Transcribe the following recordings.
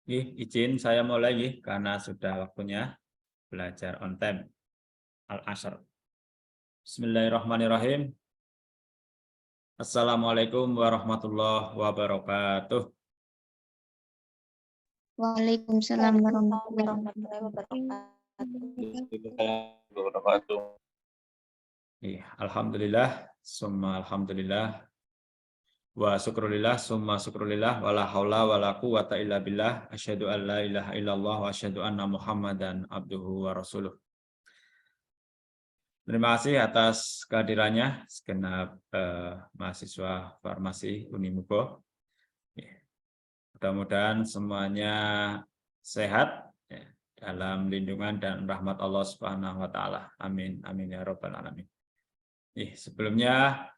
Izin saya mulai karena sudah waktunya belajar on time Al-Asr. Bismillahirrahmanirrahim. Assalamualaikum warahmatullahi wabarakatuh. Waalaikumsalam warahmatullahi wabarakatuh. Alhamdulillah, summa alhamdulillah, wa syukrulillah, summa syukrulillah, wala haula wala quwata illa billah, asyhadu an la ilaha illallah wa asyhadu anna Muhammadan abduhu wa rasuluh. Terima kasih atas kehadirannya segenap mahasiswa farmasi Unimugo. Mudah-mudahan semuanya sehat dalam lindungan dan rahmat Allah Subhanahu wa taala. Amin amin ya rabbal alamin. Sebelumnya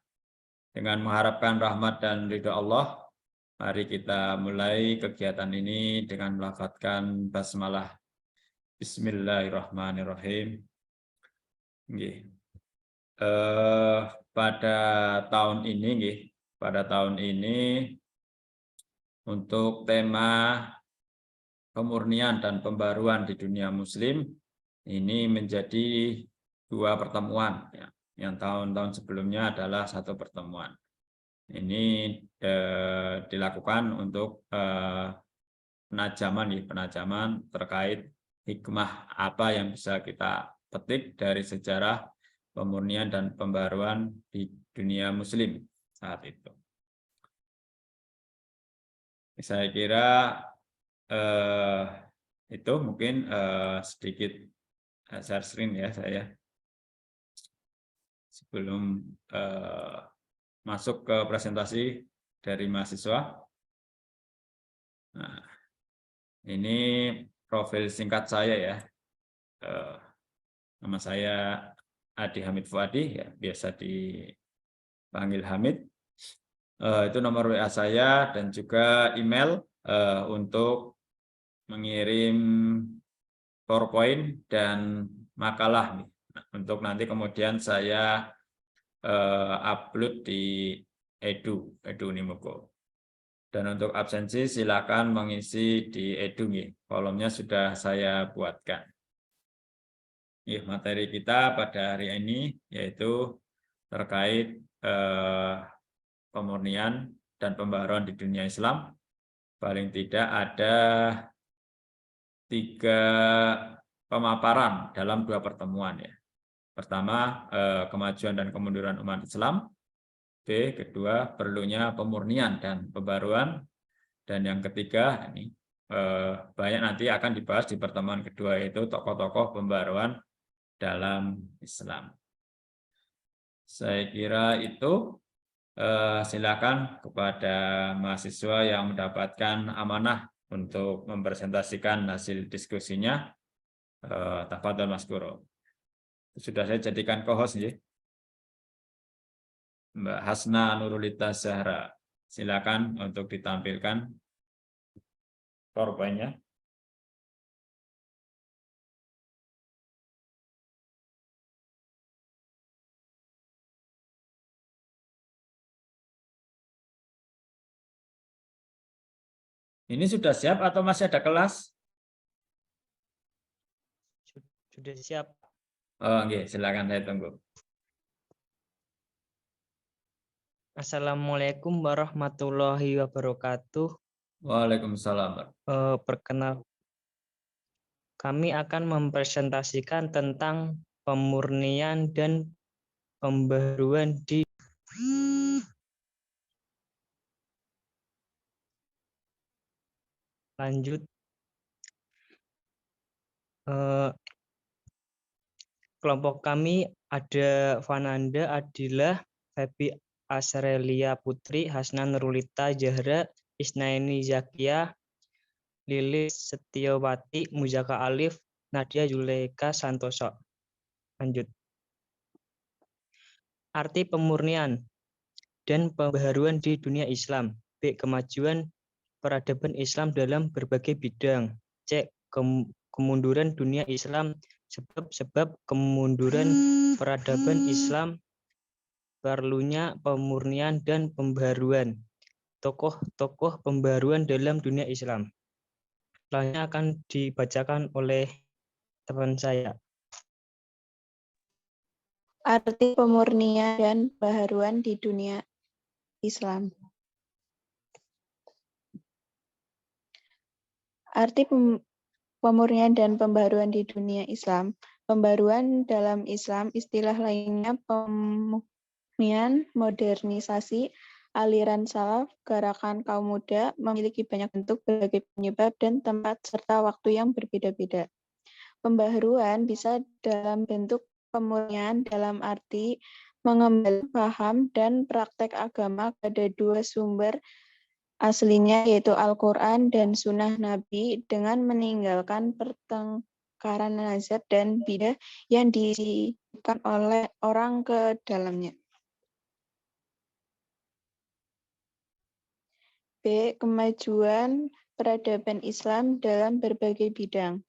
dengan mengharapkan rahmat dan ridha Allah, mari kita mulai kegiatan ini dengan melafadzkan basmalah. Bismillahirrahmanirrahim. Pada tahun ini untuk tema pemurnian dan pembaruan di dunia muslim ini menjadi 2 pertemuan. Yang tahun-tahun sebelumnya adalah 1 pertemuan. Ini dilakukan untuk penajaman terkait hikmah apa yang bisa kita petik dari sejarah pemurnian dan pembaruan di dunia muslim saat itu. Saya kira itu mungkin sedikit share screen ya saya sebelum masuk ke presentasi dari mahasiswa. Nah, ini profil singkat saya ya. Nama saya Adi Hamid Fuadi, ya biasa dipanggil Hamid. Itu nomor WA saya dan juga email untuk mengirim PowerPoint dan makalah untuk nanti kemudian saya upload di Edu Unimugo. Dan untuk absensi silakan mengisi di Edu, kolomnya sudah saya buatkan. Materi kita pada hari ini yaitu terkait pemurnian dan pembaruan di dunia Islam. Paling tidak ada 3 pemaparan dalam 2 pertemuan ya. Pertama, kemajuan dan kemunduran umat Islam. Kedua, perlunya pemurnian dan pembaruan. Dan yang ketiga, ini banyak nanti akan dibahas di pertemuan kedua, yaitu tokoh-tokoh pembaruan dalam Islam. Saya kira itu. Silakan kepada mahasiswa yang mendapatkan amanah untuk mempresentasikan hasil diskusinya. Tafadhol Mas Guru. Sudah saya jadikan co-host ya. Mbak Hasna Nurulita Zahra. Silakan untuk ditampilkan PowerPoint-nya. Ini sudah siap atau masih ada kelas? Sudah siap. Oke, silakan saya tunggu. Assalamualaikum warahmatullahi wabarakatuh. Waalaikumsalam. Perkenal, kami akan mempresentasikan tentang pemurnian dan pembaruan di lanjut. Kelompok kami ada Vananda Adilah, Febi Asrelia Putri, Hasna Nurulita Zahra, Isnaini Zakia, Lilis Setiawati, Muzaka Alif, Nadia Juleika Santoso. Lanjut. Arti pemurnian dan pembaharuan di dunia Islam. B. Kemajuan peradaban Islam dalam berbagai bidang. C. Kemunduran dunia Islam. Sebab kemunduran peradaban Islam, perlunya pemurnian dan pembaharuan. Tokoh-tokoh pembaharuan dalam dunia Islam. Selanjutnya akan dibacakan oleh teman saya. Arti pemurnian dan pembaharuan di dunia Islam. Arti pemurnian dan pembaharuan di dunia Islam. Pembaruan dalam Islam, istilah lainnya pemurnian, modernisasi, aliran salaf, gerakan kaum muda, memiliki banyak bentuk, berbagai penyebab, dan tempat serta waktu yang berbeda-beda. Pembaharuan bisa dalam bentuk pemurnian dalam arti mengembalikan paham dan praktek agama pada dua sumber aslinya yaitu Al-Quran dan Sunnah Nabi dengan meninggalkan pertengkaran nazar dan bidah yang disisipkan oleh orang ke dalamnya. B. Kemajuan peradaban Islam dalam berbagai bidang.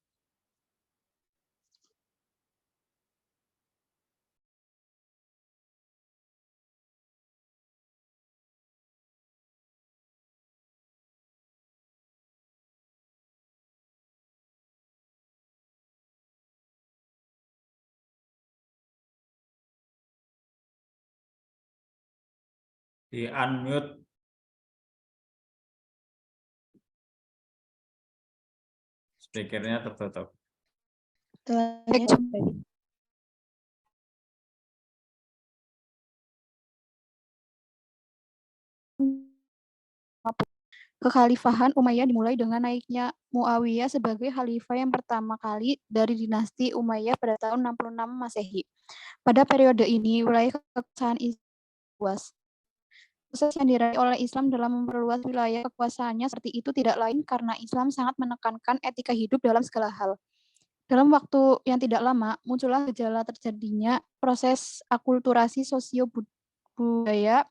Di unmute. Speakernya tertutup. Kekhalifahan Umayyah dimulai dengan naiknya Muawiyah sebagai khalifah yang pertama kali dari dinasti Umayyah pada tahun 66 Masehi. Pada periode ini, wilayah kekuasaan Islam luas. Proses yang diraih oleh Islam dalam memperluas wilayah kekuasaannya seperti itu tidak lain karena Islam sangat menekankan etika hidup dalam segala hal. Dalam waktu yang tidak lama, muncullah gejala terjadinya proses akulturasi sosio-budaya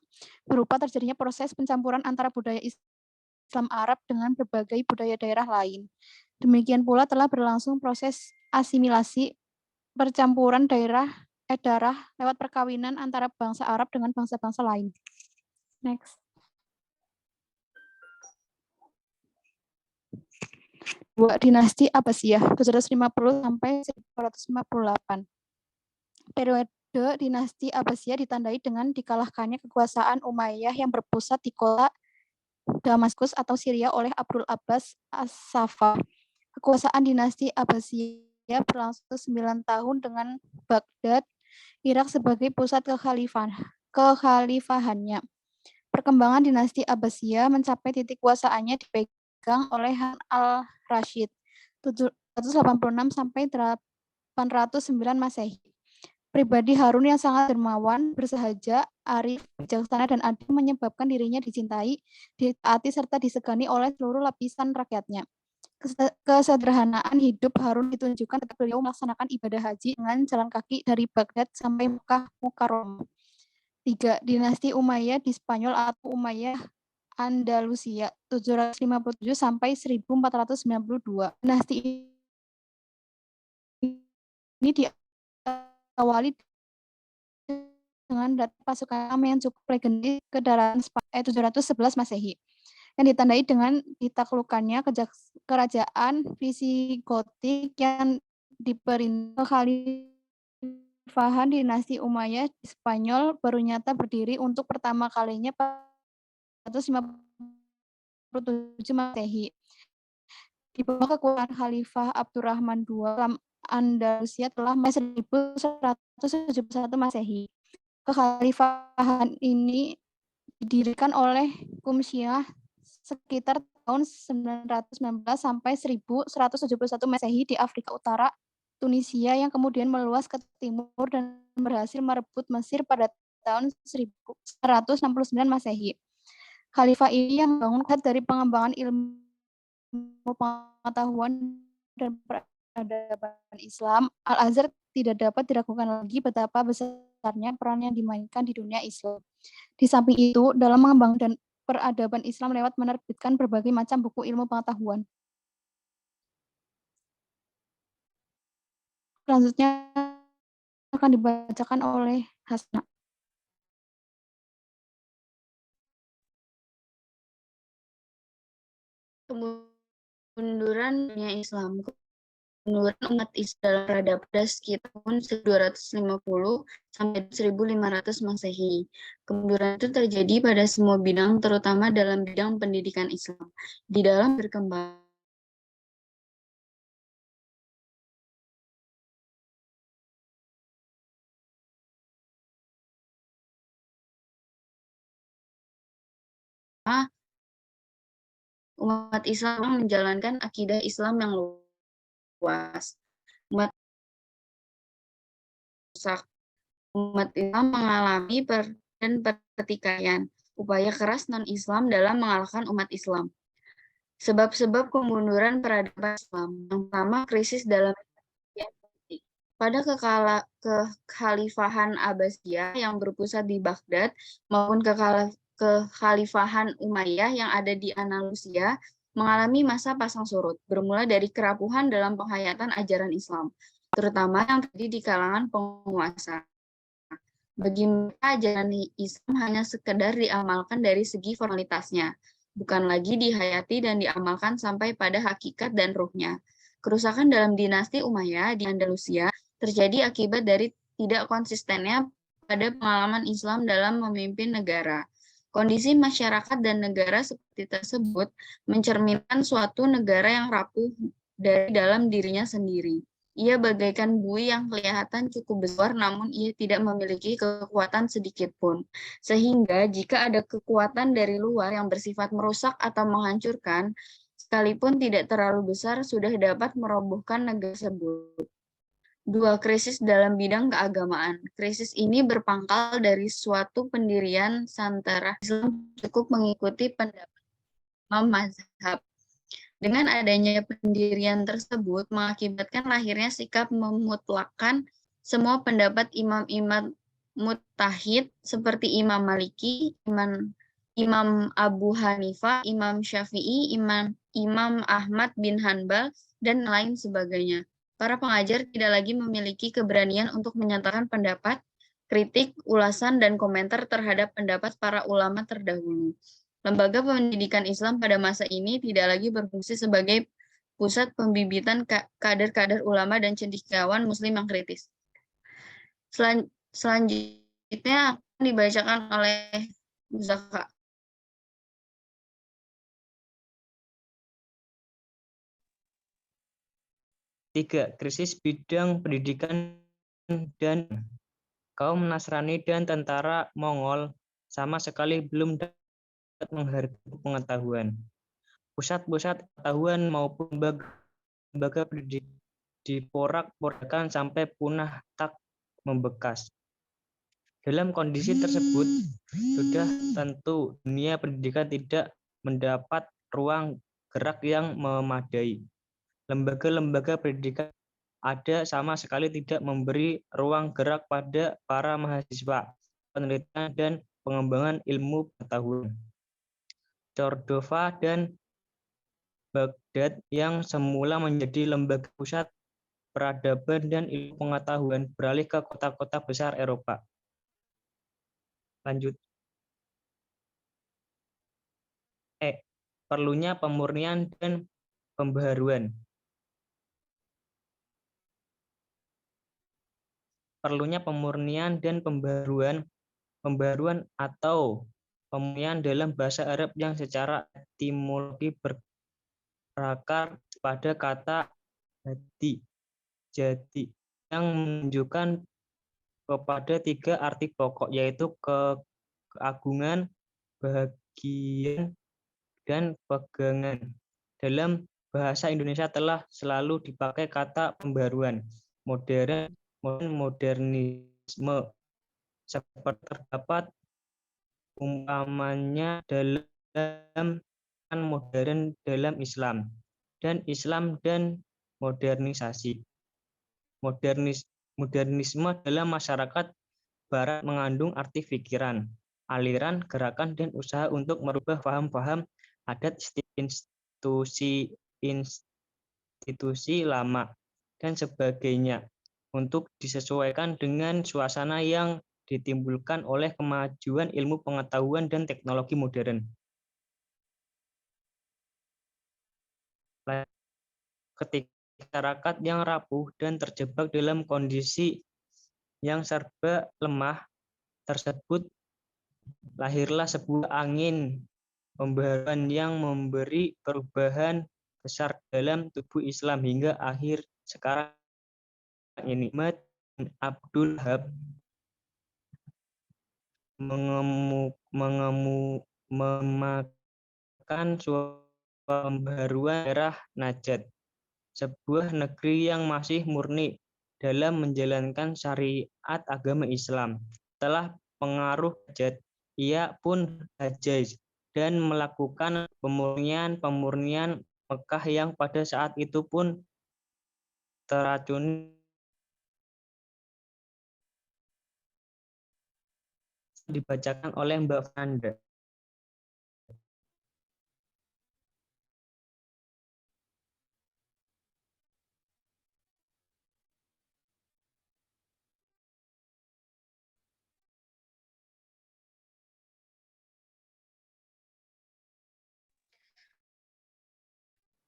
berupa terjadinya proses pencampuran antara budaya Islam Arab dengan berbagai budaya daerah lain. Demikian pula telah berlangsung proses asimilasi percampuran darah lewat perkawinan antara bangsa Arab dengan bangsa-bangsa lain. Next. Dua dinasti Abbasiyah 750 sampai 1458. Periode dinasti Abbasiyah ditandai dengan dikalahkannya kekuasaan Umayyah yang berpusat di kota Damaskus atau Syria oleh Abdul Abbas As-Saffah. Kekuasaan dinasti Abbasiyah berlangsung 9 tahun dengan Baghdad, Irak sebagai pusat kekhalifahannya. Perkembangan dinasti Abbasiyah mencapai titik kuasaannya dipegang oleh Han al-Rashid 786 sampai 809 Masehi. Pribadi Harun yang sangat dermawan, bersahaja, arif, bijaksana, dan adil menyebabkan dirinya dicintai, ditaati, serta disegani oleh seluruh lapisan rakyatnya. Kesederhanaan hidup Harun ditunjukkan ketika beliau melaksanakan ibadah haji dengan jalan kaki dari Baghdad sampai Mekah Mukarramah. 3. Dinasti Umayyah di Spanyol atau Umayyah Andalusia 757 sampai 1492. Dinasti ini diawali dengan data pasukan yang cukup legendaris ke daratan 711 Masehi, yang ditandai dengan ditaklukkannya kerajaan Visigotik yang diperintah Khalifahan dinasti Umayyah di Spanyol baru nyata berdiri untuk pertama kalinya pada 157 Masehi. Di bawah kekuasaan Khalifah Abdurrahman II dalam Andalusia telah mulai 1171 Masehi. Kekhalifahan ini didirikan oleh Syiah sekitar tahun 919 sampai 1171 Masehi di Afrika Utara, Tunisia, yang kemudian meluas ke timur dan berhasil merebut Mesir pada tahun 1169 Masehi. Khalifah ini yang membangun dari pengembangan ilmu pengetahuan dan peradaban Islam. Al-Azhar tidak dapat diragukan lagi betapa besarnya peran yang dimainkan di dunia Islam. Di samping itu, dalam mengembangkan dan peradaban Islam lewat menerbitkan berbagai macam buku ilmu pengetahuan. Selanjutnya akan dibacakan oleh Hasna. Kemunduran dunia Islam. Kemunduran umat Islam dalam peradaban pada sekitar tahun 1250 sampai 1500 Masehi. Kemunduran itu terjadi pada semua bidang, terutama dalam bidang pendidikan Islam. Di dalam berkembang umat Islam menjalankan akidah Islam yang luas. Umat Islam mengalami pertikaian, upaya keras non-Islam dalam mengalahkan umat Islam. Sebab-sebab kemunduran peradaban Islam. Yang pertama, krisis dalam pada kekhalifahan Abbasiyah yang berpusat di Baghdad maupun kekhalifahan Umayyah yang ada di Andalusia mengalami masa pasang surut, bermula dari kerapuhan dalam penghayatan ajaran Islam, terutama yang terjadi di kalangan penguasa. Bagi mereka, ajaran Islam hanya sekedar diamalkan dari segi formalitasnya, bukan lagi dihayati dan diamalkan sampai pada hakikat dan ruhnya. Kerusakan dalam dinasti Umayyah di Andalusia terjadi akibat dari tidak konsistennya pada pengalaman Islam dalam memimpin negara. Kondisi masyarakat dan negara seperti tersebut mencerminkan suatu negara yang rapuh dari dalam dirinya sendiri. Ia bagaikan buih yang kelihatan cukup besar, namun ia tidak memiliki kekuatan sedikit pun. Sehingga jika ada kekuatan dari luar yang bersifat merusak atau menghancurkan, sekalipun tidak terlalu besar, sudah dapat merobohkan negara tersebut. 2. Krisis dalam bidang keagamaan. Krisis ini berpangkal dari suatu pendirian Santara Islam cukup mengikuti pendapat Imam Mazhab. Dengan adanya pendirian tersebut mengakibatkan lahirnya sikap memutlakkan semua pendapat imam-imam mujtahid seperti Imam Maliki, Imam Abu Hanifah, Imam Syafi'i, Imam Ahmad bin Hanbal, dan lain sebagainya. Para pengajar tidak lagi memiliki keberanian untuk menyatakan pendapat, kritik, ulasan, dan komentar terhadap pendapat para ulama terdahulu. Lembaga pendidikan Islam pada masa ini tidak lagi berfungsi sebagai pusat pembibitan kader-kader ulama dan cendekiawan Muslim yang kritis. Selanjutnya akan dibacakan oleh Zaka. 3. Krisis bidang pendidikan dan kaum Nasrani dan tentara Mongol sama sekali belum dapat menghargai pengetahuan. Pusat-pusat pengetahuan maupun lembaga pendidikan diporak-porandakan sampai punah tak membekas. Dalam kondisi tersebut, sudah tentu dunia pendidikan tidak mendapat ruang gerak yang memadai. Lembaga-lembaga pendidikan ada sama sekali tidak memberi ruang gerak pada para mahasiswa, penelitian dan pengembangan ilmu pengetahuan. Cordova dan Baghdad yang semula menjadi lembaga pusat peradaban dan ilmu pengetahuan beralih ke kota-kota besar Eropa. Lanjut. Perlunya pemurnian dan pembaharuan. Perlunya pemurnian dan pembaharuan atau pemurnian dalam bahasa Arab yang secara etimologi berakar pada kata jadi yang menunjukkan kepada 3 arti pokok, yaitu keagungan, bahagian, dan pegangan. Dalam bahasa Indonesia telah selalu dipakai kata pembaruan, modernisme, seperti terdapat umpamanya dalam modern dalam Islam dan modernisasi. Modernisme dalam masyarakat Barat mengandung arti pikiran, aliran, gerakan, dan usaha untuk merubah paham-paham adat institusi lama dan sebagainya untuk disesuaikan dengan suasana yang ditimbulkan oleh kemajuan ilmu pengetahuan dan teknologi modern. ketika masyarakat yang rapuh dan terjebak dalam kondisi yang serba lemah tersebut, lahirlah sebuah angin pembaharuan yang memberi perubahan besar dalam tubuh Islam hingga akhir sekarang ini. Muhammad bin Abdul Wahab memakan suatu pembaharuan daerah Najd, sebuah negeri yang masih murni dalam menjalankan syariat agama Islam. Setelah pengaruh Najd, ia pun hajj dan melakukan pemurnian Mekah yang pada saat itu pun teracuni. Dibacakan oleh Mbak Fanda.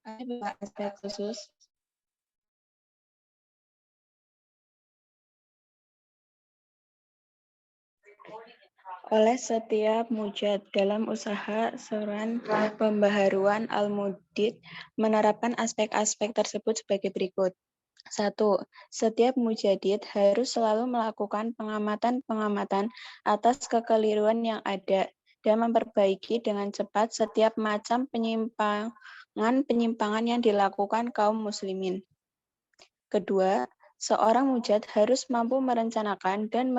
Ada beberapa aspek khusus. Oleh setiap mujad dalam usaha seran pembaharuan Al-Mudid menerapkan aspek-aspek tersebut sebagai berikut. 1. Setiap mujadid harus selalu melakukan pengamatan-pengamatan atas kekeliruan yang ada dan memperbaiki dengan cepat setiap macam penyimpangan yang dilakukan kaum muslimin. Kedua, seorang mujad harus mampu merencanakan dan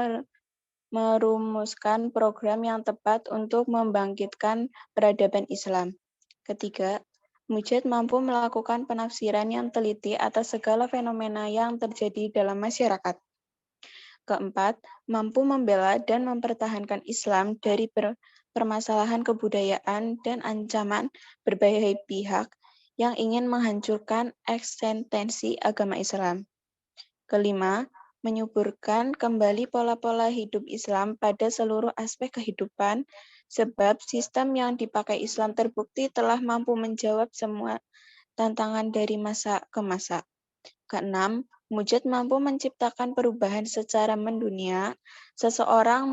merumuskan program yang tepat untuk membangkitkan peradaban Islam. Ketiga, mujad mampu melakukan penafsiran yang teliti atas segala fenomena yang terjadi dalam masyarakat. Keempat, mampu membela dan mempertahankan Islam dari permasalahan kebudayaan dan ancaman berbagai pihak yang ingin menghancurkan eksistensi agama Islam. Kelima, menyuburkan kembali pola-pola hidup Islam pada seluruh aspek kehidupan, sebab sistem yang dipakai Islam terbukti telah mampu menjawab semua tantangan dari masa ke masa. Keenam, mujad mampu menciptakan perubahan secara mendunia. Seseorang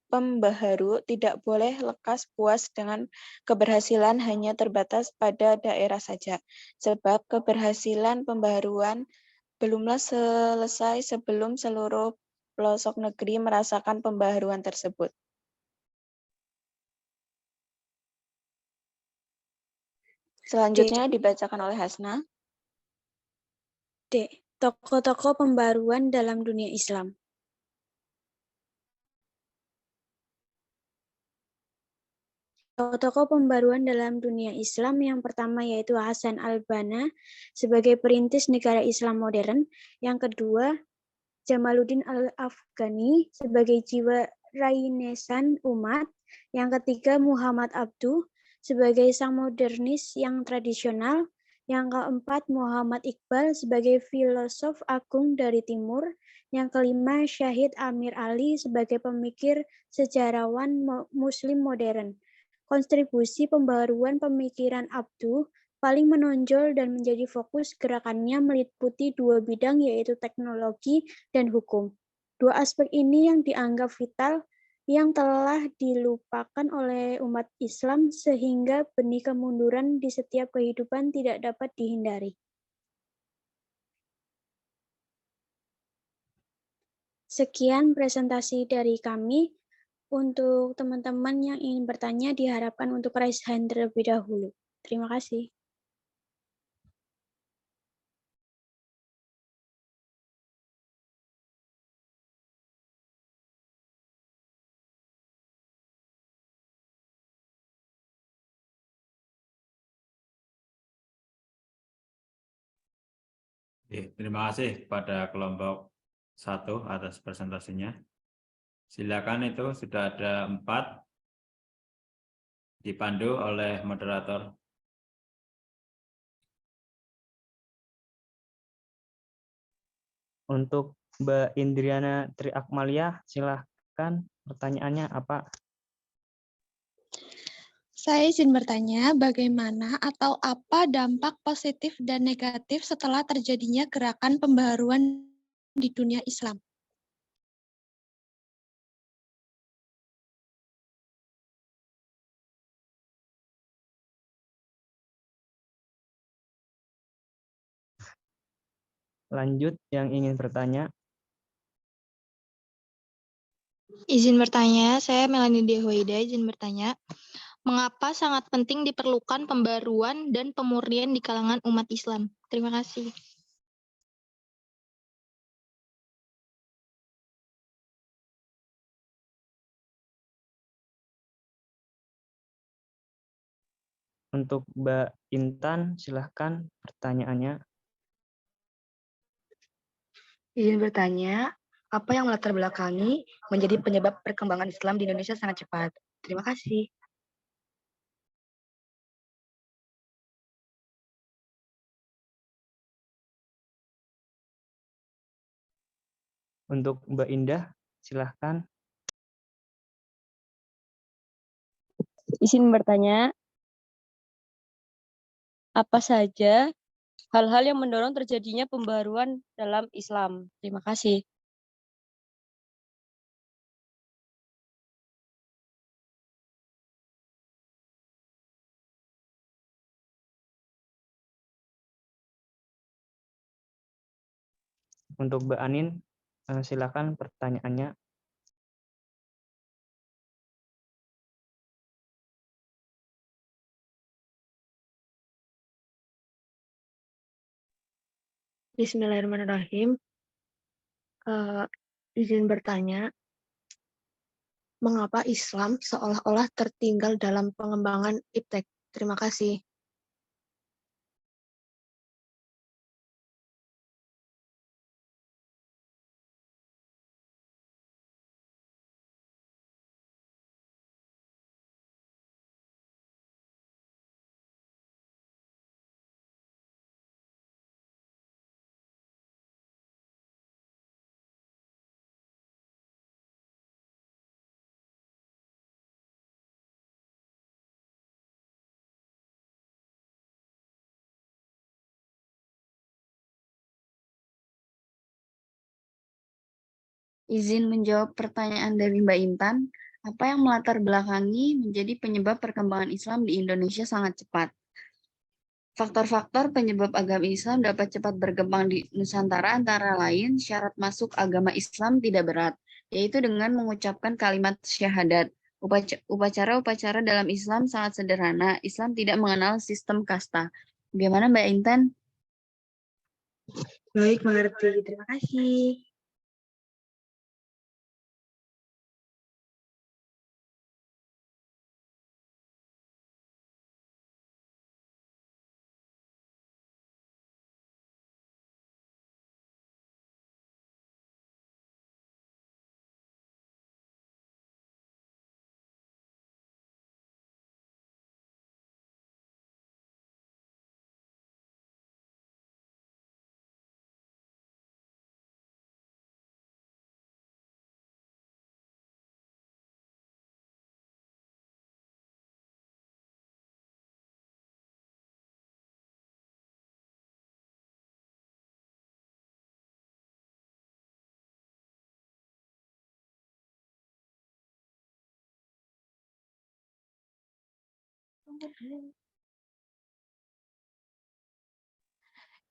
pembaharu tidak boleh lekas puas dengan keberhasilan hanya terbatas pada daerah saja, sebab keberhasilan pembaharuan belumlah selesai sebelum seluruh pelosok negeri merasakan pembaharuan tersebut. Selanjutnya dibacakan oleh Hasna. D. Tokoh-tokoh pembaruan dalam dunia Islam. Tokoh-tokoh pembaruan dalam dunia Islam yang pertama yaitu Hasan al-Banna sebagai perintis negara Islam modern. Yang kedua, Jamaluddin al-Afghani sebagai jiwa Renaissance umat. Yang ketiga, Muhammad Abduh sebagai sang modernis yang tradisional. Yang keempat, Muhammad Iqbal sebagai filosof agung dari timur. Yang kelima, Syahid Amir Ali sebagai pemikir sejarawan muslim modern. Kontribusi pembaruan pemikiran Abduh paling menonjol dan menjadi fokus gerakannya meliputi dua bidang yaitu teknologi dan hukum. Dua aspek ini yang dianggap vital yang telah dilupakan oleh umat Islam sehingga benih kemunduran di setiap kehidupan tidak dapat dihindari. Sekian presentasi dari kami. Untuk teman-teman yang ingin bertanya diharapkan untuk raise hand terlebih dahulu. Terima kasih. Terima kasih kepada kelompok 1 atas presentasinya. Silakan, itu sudah ada 4 dipandu oleh moderator. Untuk Mbak Indriana Triakmalia, silahkan pertanyaannya apa? Saya izin bertanya, bagaimana atau apa dampak positif dan negatif setelah terjadinya gerakan pembaharuan di dunia Islam? Lanjut yang ingin bertanya. Izin bertanya, saya Melanie Dehoida, izin bertanya. Mengapa sangat penting diperlukan pembaruan dan pemurnian di kalangan umat Islam? Terima kasih. Untuk Mbak Intan, silahkan pertanyaannya. Izin bertanya, apa yang melatar belakangi menjadi penyebab perkembangan Islam di Indonesia sangat cepat? Terima kasih. Untuk Mbak Indah, silahkan. Izin bertanya, apa saja hal-hal yang mendorong terjadinya pembaruan dalam Islam? Terima kasih. Untuk Mbak Anin, silakan pertanyaannya. Bismillahirrahmanirrahim. Izin bertanya, mengapa Islam seolah-olah tertinggal dalam pengembangan iptek? Terima kasih. Izin menjawab pertanyaan dari Mbak Intan, apa yang melatar belakangi menjadi penyebab perkembangan Islam di Indonesia sangat cepat? Faktor-faktor penyebab agama Islam dapat cepat berkembang di Nusantara antara lain syarat masuk agama Islam tidak berat, yaitu dengan mengucapkan kalimat syahadat. Upacara-upacara dalam Islam sangat sederhana. Islam tidak mengenal sistem kasta. Bagaimana Mbak Intan? Baik, mengerti. Terima kasih.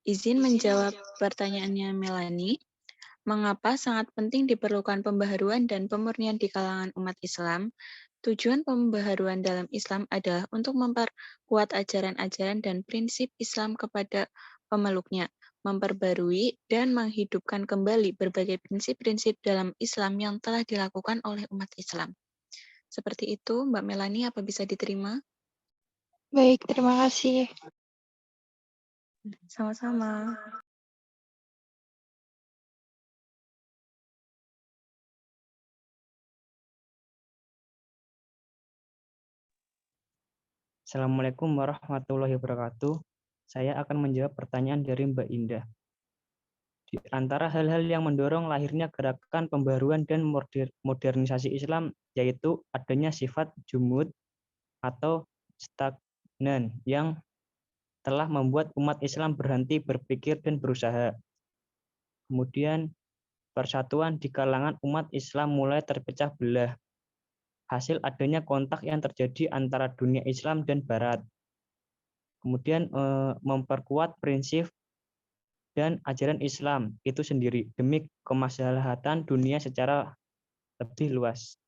Izin menjawab pertanyaannya Melanie. Mengapa sangat penting diperlukan pembaharuan dan pemurnian di kalangan umat Islam? Tujuan pembaharuan dalam Islam adalah untuk memperkuat ajaran-ajaran dan prinsip Islam kepada pemeluknya, memperbarui dan menghidupkan kembali berbagai prinsip-prinsip dalam Islam yang telah dilakukan oleh umat Islam. Seperti itu, Mbak Melanie, apa bisa diterima? Baik, terima kasih. Sama-sama. Assalamualaikum warahmatullahi wabarakatuh. Saya akan menjawab pertanyaan dari Mbak Indah. Di antara hal-hal yang mendorong lahirnya gerakan pembaruan dan modernisasi Islam, yaitu adanya sifat jumud atau stagnan yang telah membuat umat Islam berhenti berpikir dan berusaha. Kemudian persatuan di kalangan umat Islam mulai terpecah belah. Hasil adanya kontak yang terjadi antara dunia Islam dan Barat. Kemudian memperkuat prinsip dan ajaran Islam itu sendiri demi kemaslahatan dunia secara lebih luas.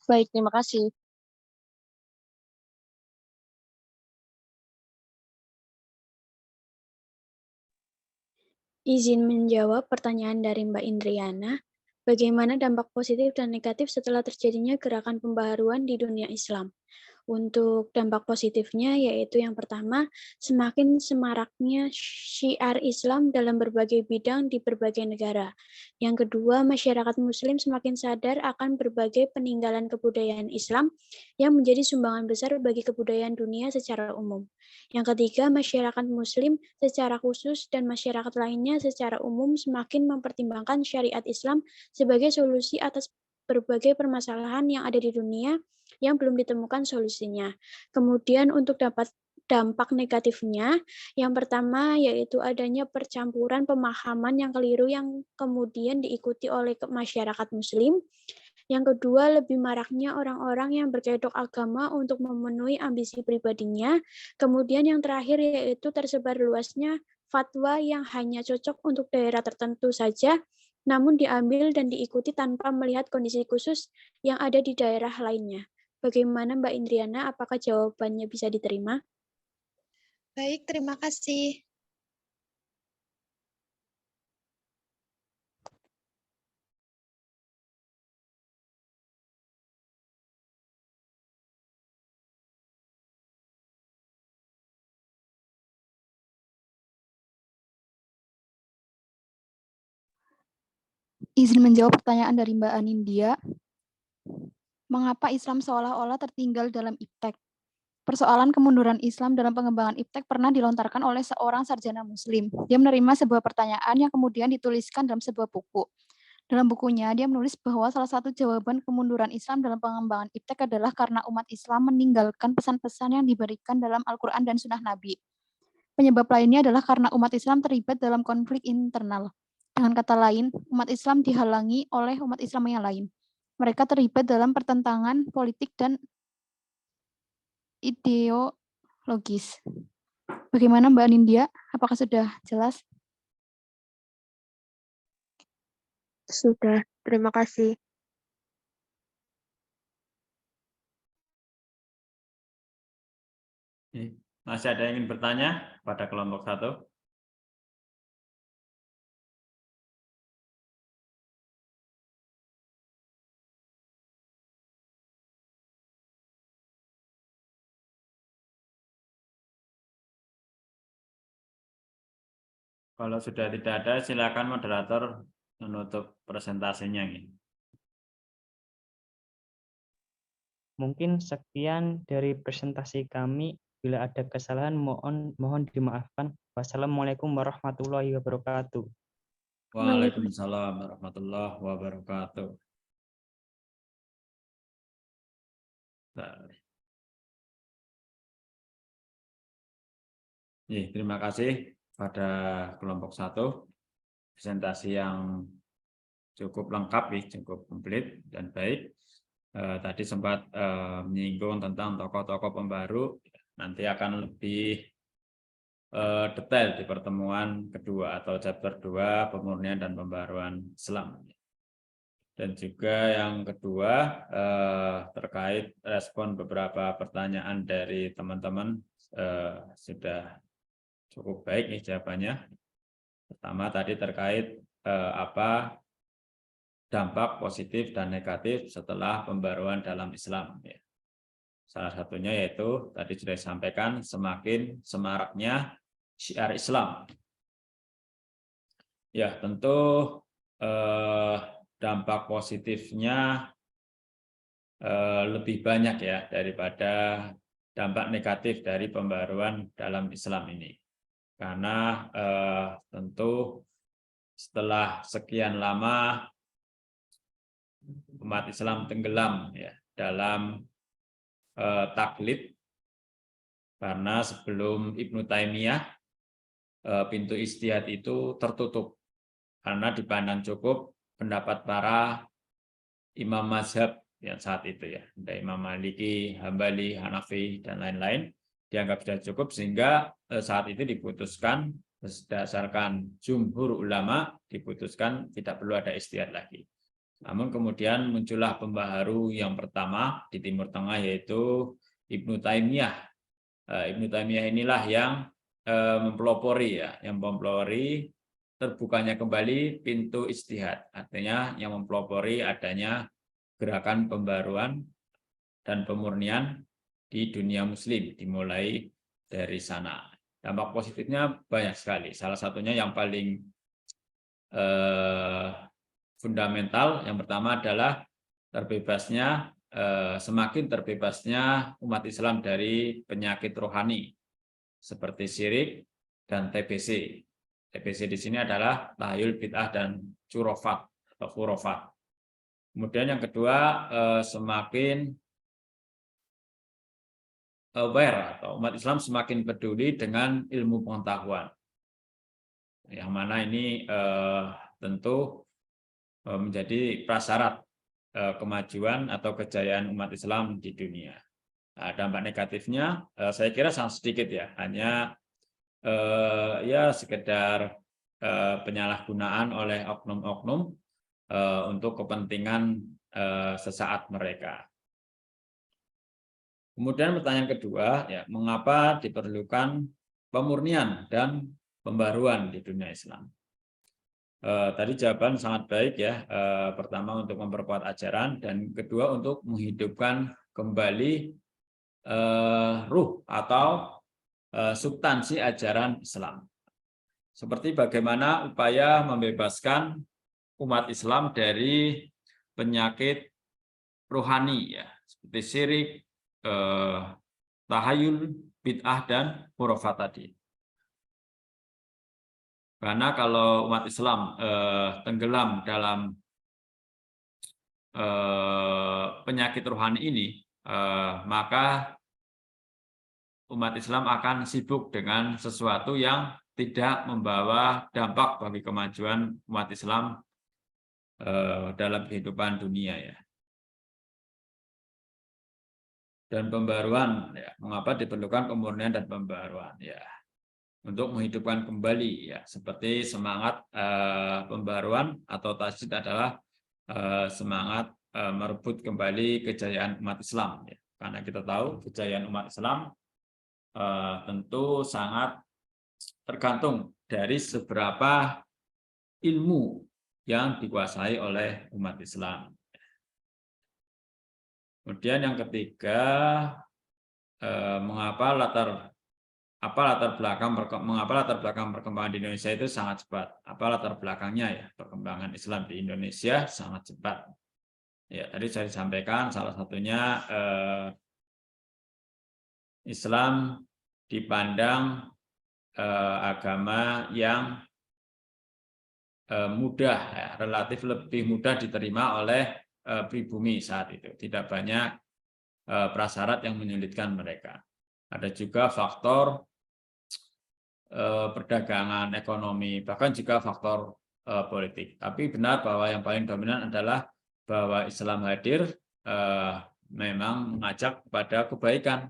Baik, terima kasih. Izin menjawab pertanyaan dari Mbak Indriana. Bagaimana dampak positif dan negatif setelah terjadinya gerakan pembaharuan di dunia Islam? Untuk dampak positifnya yaitu yang pertama, semakin semaraknya syiar Islam dalam berbagai bidang di berbagai negara. Yang kedua, masyarakat Muslim semakin sadar akan berbagai peninggalan kebudayaan Islam yang menjadi sumbangan besar bagi kebudayaan dunia secara umum. Yang ketiga, masyarakat Muslim secara khusus dan masyarakat lainnya secara umum semakin mempertimbangkan syariat Islam sebagai solusi atas berbagai permasalahan yang ada di dunia yang belum ditemukan solusinya. Kemudian untuk dampak negatifnya, yang pertama yaitu adanya percampuran pemahaman yang keliru yang kemudian diikuti oleh masyarakat Muslim. Yang kedua, lebih maraknya orang-orang yang berkedok agama untuk memenuhi ambisi pribadinya. Kemudian yang terakhir yaitu tersebar luasnya fatwa yang hanya cocok untuk daerah tertentu saja, namun diambil dan diikuti tanpa melihat kondisi khusus yang ada di daerah lainnya. Bagaimana Mbak Indriana, apakah jawabannya bisa diterima? Baik, terima kasih. Izin menjawab pertanyaan dari Mbak Anindya. Mengapa Islam seolah-olah tertinggal dalam iptek? Persoalan kemunduran Islam dalam pengembangan iptek pernah dilontarkan oleh seorang sarjana Muslim. Dia menerima sebuah pertanyaan yang kemudian dituliskan dalam sebuah buku. Dalam bukunya, dia menulis bahwa salah satu jawaban kemunduran Islam dalam pengembangan iptek adalah karena umat Islam meninggalkan pesan-pesan yang diberikan dalam Al-Quran dan Sunnah Nabi. Penyebab lainnya adalah karena umat Islam terlibat dalam konflik internal. Dengan kata lain, umat Islam dihalangi oleh umat Islam yang lain. Mereka terlibat dalam pertentangan politik dan ideologis. Bagaimana Mbak Anindya? Apakah sudah jelas? Sudah, terima kasih. Masih ada yang ingin bertanya pada kelompok 1? Kalau sudah tidak ada, silakan moderator menutup presentasinya. Mungkin sekian dari presentasi kami. Bila ada kesalahan mohon dimaafkan. Wassalamualaikum warahmatullahi wabarakatuh. Waalaikumsalam warahmatullahi wabarakatuh. Terima kasih pada kelompok 1. Presentasi yang cukup lengkap, cukup komplit dan baik. Tadi sempat menyinggung tentang tokoh-tokoh pembaru. Nanti akan lebih detail di pertemuan kedua atau chapter 2 pemurnian dan pembaruan Islam. Dan juga yang kedua terkait respon beberapa pertanyaan dari teman-teman sudah cukup baik jawabannya. Pertama tadi terkait apa dampak positif dan negatif setelah pembaruan dalam Islam. Salah satunya yaitu tadi sudah disampaikan semakin semaraknya syiar Islam. Ya, tentu dampak positifnya lebih banyak ya daripada dampak negatif dari pembaruan dalam Islam ini. karena tentu setelah sekian lama umat Islam tenggelam ya dalam taklid, karena sebelum Ibnu Taimiyah pintu ijtihad itu tertutup karena dipandang cukup pendapat para imam mazhab yang saat itu ya, ada Imam Maliki, Hambali, Hanafi dan lain-lain, dianggap sudah cukup sehingga saat itu diputuskan berdasarkan jumhur ulama diputuskan tidak perlu ada ijtihad lagi. Namun kemudian muncullah pembaharu yang pertama di Timur Tengah yaitu Ibnu Taimiyah. Ibnu Taimiyah inilah yang mempelopori ya, yang mempelopori terbukanya kembali pintu ijtihad, artinya yang mempelopori adanya gerakan pembaruan dan pemurnian di dunia muslim dimulai dari sana. Dampak positifnya banyak sekali. Salah satunya yang paling fundamental, yang pertama adalah terbebasnya semakin terbebasnya umat Islam dari penyakit rohani seperti syirik dan TBC. TBC di sini adalah tahayul bid'ah dan curofat atau khurafat. Kemudian yang kedua, semakin aware atau umat Islam semakin peduli dengan ilmu pengetahuan. Yang mana ini tentu menjadi prasyarat kemajuan atau kejayaan umat Islam di dunia. Nah, dampak negatifnya saya kira sangat sedikit ya, hanya ya sekedar penyalahgunaan oleh oknum-oknum untuk kepentingan sesaat mereka. Kemudian pertanyaan kedua, ya, mengapa diperlukan pemurnian dan pembaruan di dunia Islam? Tadi jawaban sangat baik ya. Pertama untuk memperkuat ajaran, dan kedua untuk menghidupkan kembali ruh atau substansi ajaran Islam. Seperti bagaimana upaya membebaskan umat Islam dari penyakit rohani ya, seperti syirik, tahayul, bid'ah dan khurafat tadi. Karena kalau umat Islam tenggelam dalam penyakit rohani ini, maka umat Islam akan sibuk dengan sesuatu yang tidak membawa dampak bagi kemajuan umat Islam dalam kehidupan dunia ya. Dan pembaruan ya, mengapa diperlukan pemurnian dan pembaruan ya, untuk menghidupkan kembali ya, seperti semangat pembaruan atau tajdid adalah semangat merebut kembali kejayaan umat Islam ya. Karena kita tahu kejayaan umat Islam tentu sangat tergantung dari seberapa ilmu yang dikuasai oleh umat Islam. Kemudian yang ketiga, mengapa latar belakang perkembangan di Indonesia itu sangat cepat? Apa latar belakangnya ya perkembangan Islam di Indonesia sangat cepat? Ya, tadi saya sampaikan salah satunya Islam dipandang agama yang mudah, ya, relatif lebih mudah diterima oleh pribumi saat itu. Tidak banyak prasyarat yang menyulitkan mereka. Ada juga faktor perdagangan, ekonomi, bahkan juga faktor politik. Tapi benar bahwa yang paling dominan adalah bahwa Islam hadir memang mengajak kepada kebaikan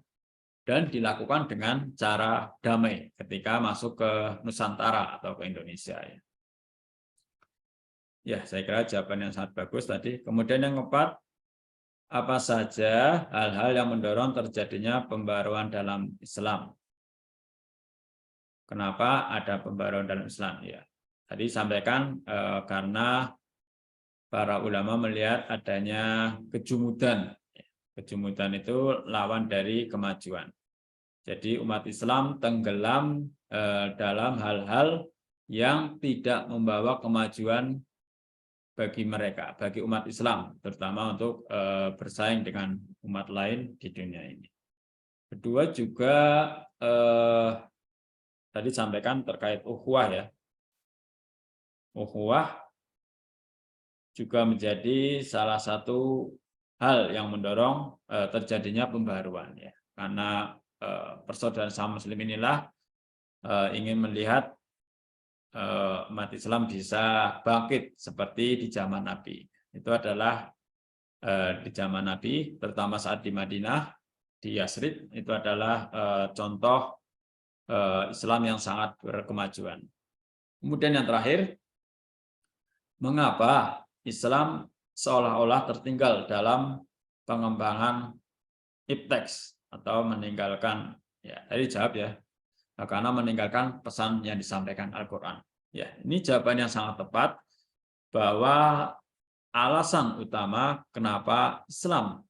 dan dilakukan dengan cara damai ketika masuk ke Nusantara atau ke Indonesia. Ya, saya kira jawaban yang sangat bagus tadi. Kemudian yang keempat, apa saja hal-hal yang mendorong terjadinya pembaruan dalam Islam? Kenapa ada pembaruan dalam Islam? Ya, tadi sampaikan karena para ulama melihat adanya kejumudan. Kejumudan itu lawan dari kemajuan. Jadi umat Islam tenggelam dalam hal-hal yang tidak membawa kemajuan bagi mereka, bagi umat Islam, terutama untuk bersaing dengan umat lain di dunia ini. Kedua juga tadi sampaikan terkait ukhuwah ya. Ukhuwah juga menjadi salah satu hal yang mendorong terjadinya pembaruan ya. Karena persaudaraan sesama muslim inilah ingin melihat umat Islam bisa bangkit seperti di zaman Nabi. Itu adalah di zaman Nabi, terutama saat di Madinah, di Yasrib, itu adalah contoh Islam yang sangat berkemajuan. Kemudian yang terakhir, mengapa Islam seolah-olah tertinggal dalam pengembangan ipteks atau meninggalkan, ya tadi jawab ya, karena meninggalkan pesan yang disampaikan Al-Quran. Ya, ini jawaban yang sangat tepat bahwa alasan utama kenapa Islam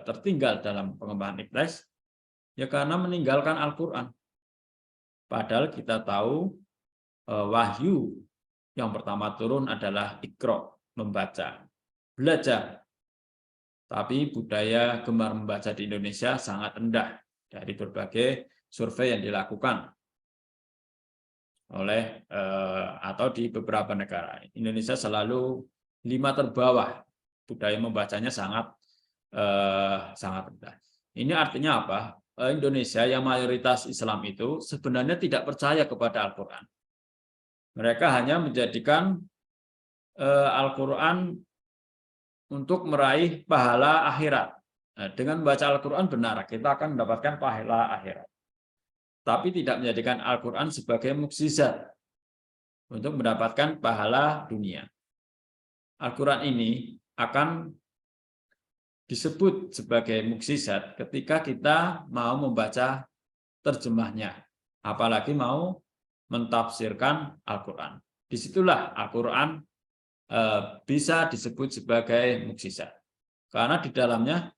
tertinggal dalam pengembangan ipteks ya karena meninggalkan Al-Quran. Padahal kita tahu wahyu yang pertama turun adalah Iqra, membaca, belajar. Tapi budaya gemar membaca di Indonesia sangat rendah dari berbagai survei yang dilakukan oleh atau di beberapa negara. Indonesia selalu 5 terbawah, budaya membacanya sangat rendah. Ini artinya apa? Indonesia yang mayoritas Islam itu sebenarnya tidak percaya kepada Al-Quran. Mereka hanya menjadikan Al-Quran untuk meraih pahala akhirat. Nah, dengan membaca Al-Quran benar, kita akan mendapatkan pahala akhirat. Tapi tidak menjadikan Al-Quran sebagai mukjizat untuk mendapatkan pahala dunia. Al-Quran ini akan disebut sebagai mukjizat ketika kita mau membaca terjemahnya, apalagi mau mentafsirkan Al-Quran. Disitulah Al-Quran bisa disebut sebagai mukjizat. Karena di dalamnya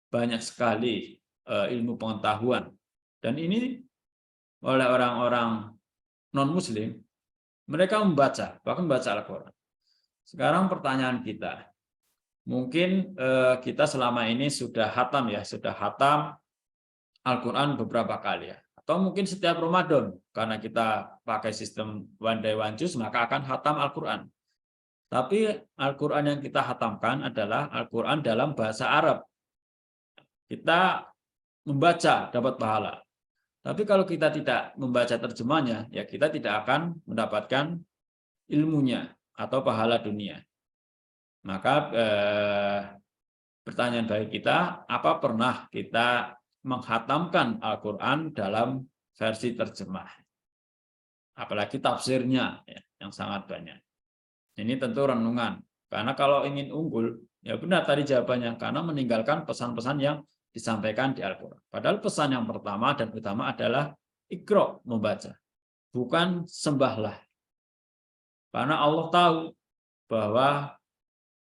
banyak sekali ilmu pengetahuan. Dan ini oleh orang-orang non-muslim, mereka membaca, bahkan membaca Al-Quran. Sekarang pertanyaan kita, mungkin kita selama ini sudah hatam ya, sudah hatam Al-Quran beberapa kali ya. Atau mungkin setiap Ramadan, karena kita pakai sistem one day one juice, maka akan hatam Al-Quran. Tapi Al-Quran yang kita hatamkan adalah Al-Quran dalam bahasa Arab. Kita membaca, dapat pahala. Tapi kalau kita tidak membaca terjemahnya, ya kita tidak akan mendapatkan ilmunya atau pahala dunia. Maka pertanyaan bagi kita, apa pernah kita menghatamkan Al-Quran dalam versi terjemah? Apalagi tafsirnya ya, yang sangat banyak. Ini tentu renungan. Karena kalau ingin unggul, ya benar tadi jawabannya, karena meninggalkan pesan-pesan yang disampaikan di Al-Quran. Padahal pesan yang pertama dan utama adalah Iqra, membaca. Bukan sembahlah. Karena Allah tahu bahwa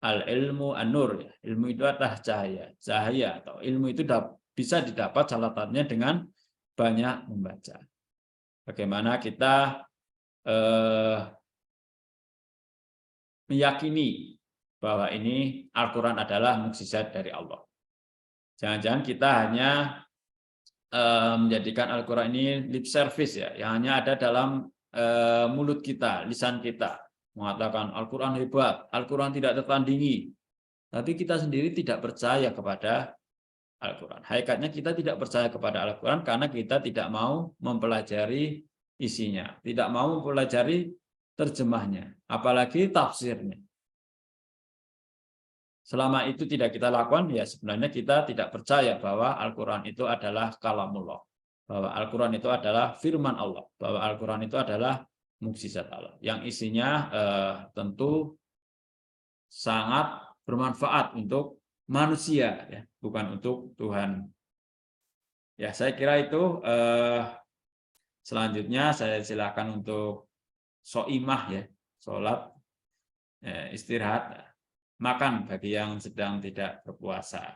al-ilmu an-nur, ilmu itu adalah cahaya. Cahaya atau ilmu itu bisa didapat salah satunya dengan banyak membaca. Bagaimana kita meyakini bahwa ini Al-Quran adalah mukjizat dari Allah. Jangan-jangan kita hanya menjadikan Al-Quran ini lip service ya, yang hanya ada dalam mulut kita, lisan kita, mengatakan Al-Quran hebat, Al-Quran tidak tertandingi. Tapi kita sendiri tidak percaya kepada Al-Quran. Hakikatnya kita tidak percaya kepada Al-Quran karena kita tidak mau mempelajari isinya, tidak mau mempelajari terjemahnya, apalagi tafsirnya. Selama itu tidak kita lakukan, ya sebenarnya kita tidak percaya bahwa Al-Quran itu adalah kalamullah, bahwa Al-Quran itu adalah firman Allah, bahwa Al-Quran itu adalah mukjizat Allah, yang isinya tentu sangat bermanfaat untuk manusia, ya, bukan untuk Tuhan. Ya, saya kira itu. Selanjutnya saya silakan untuk soimah ya, sholat, istirahat, makan bagi yang sedang tidak berpuasa.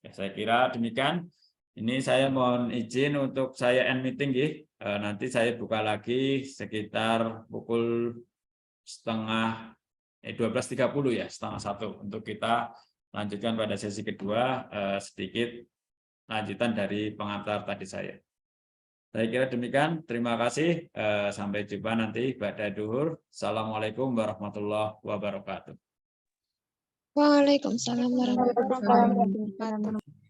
Ya, saya kira demikian. Ini saya mohon izin untuk saya end meeting ya. Nanti saya buka lagi sekitar pukul 12.30 ya, 12:30 untuk kita lanjutkan pada sesi kedua, sedikit lanjutan dari pengantar tadi saya. Saya kira demikian. Terima kasih. Sampai jumpa nanti pada duhur. Assalamualaikum warahmatullahi wabarakatuh. Waalaikumsalam warahmatullahi wabarakatuh.